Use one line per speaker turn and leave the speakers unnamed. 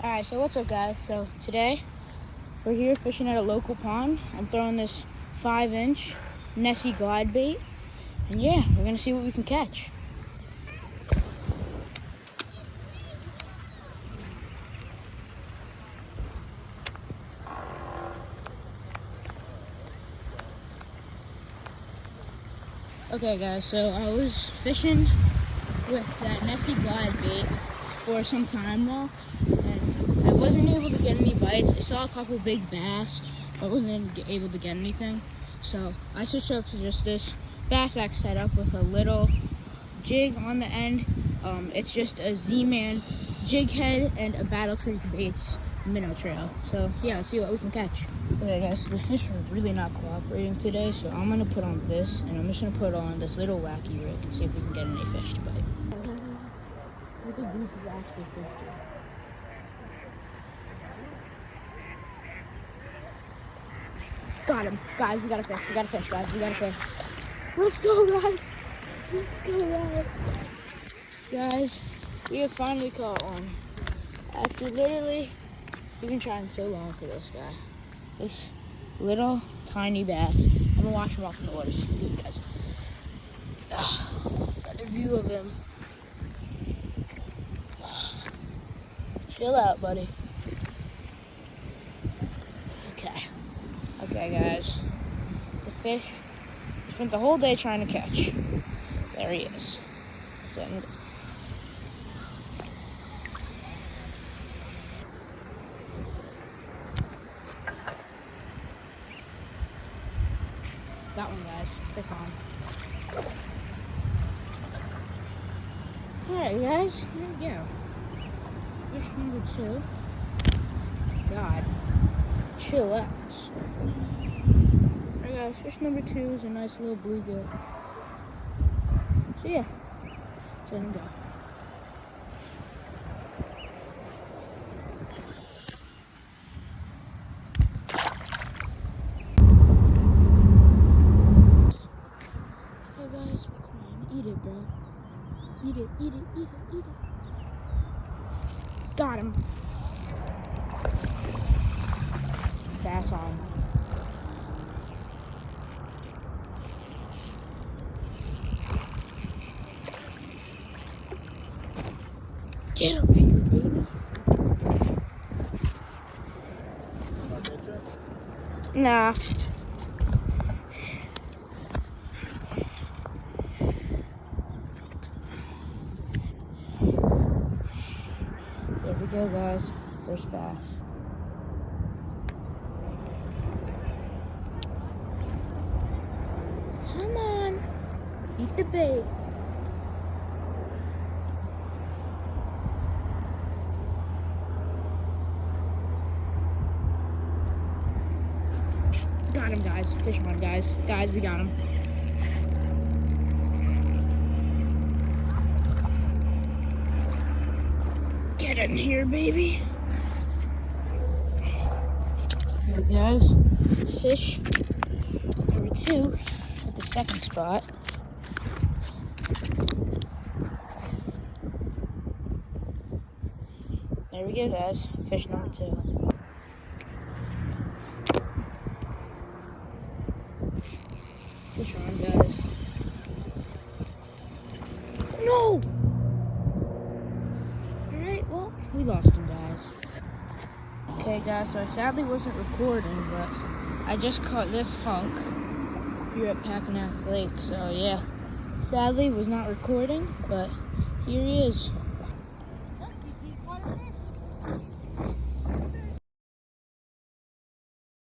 Alright, so what's up guys? So today we're here fishing at a local pond. I'm throwing this 5-inch Nessie glide bait. And yeah, we're gonna see what we can catch. Okay guys, so I was fishing with that Nessie glide bait for some time now, and I wasn't able to get any bites. I saw a couple big bass, but wasn't able to get anything. So I switched up to just this Bass X setup with a little jig on the end. It's just a Z-Man jig head and a Battle Creek Baits minnow trail. So yeah, let's see what we can catch. Okay guys, so the fish are really not cooperating today, so I'm gonna put on this, and I'm just gonna put on this little wacky rig and see if we can get any fish to bite. I think this is actually fishing. Got him. Guys, we got a fish. We got a fish, guys. We got a fish. Let's go, guys. Let's go, guys. Guys, we have finally caught one. After literally, we've been trying so long for this guy. This little tiny bass. I'm gonna wash him off in the water so you guys. Got a view of him. Chill out, buddy. Okay, guys. The fish spent the whole day trying to catch. There he is. Send. Got one, guys. Fish on. Alright, guys. Here we go. Fish number 2. God. Chill out. Alright guys, fish number 2 is a nice little bluegill. So yeah, let's let him go. Okay guys, come on, eat it bro. Eat it, eat it, eat it, eat it. Got him. Bass on. Get him here, baby. Nah. There we go, guys. First bass. Come on, eat the bait. Got him, guys. Fish on, guys. Guys, we got him. Get in here, baby. There, guys. Fish number 2 at the second spot. There we go, guys. Fish number 2. Fish on, guys. No! Alright, well, we lost him, guys. Okay, guys, so I sadly wasn't recording, but I just caught this hunk here at Packanack Lake, so yeah. Sadly, was not recording, but here he is.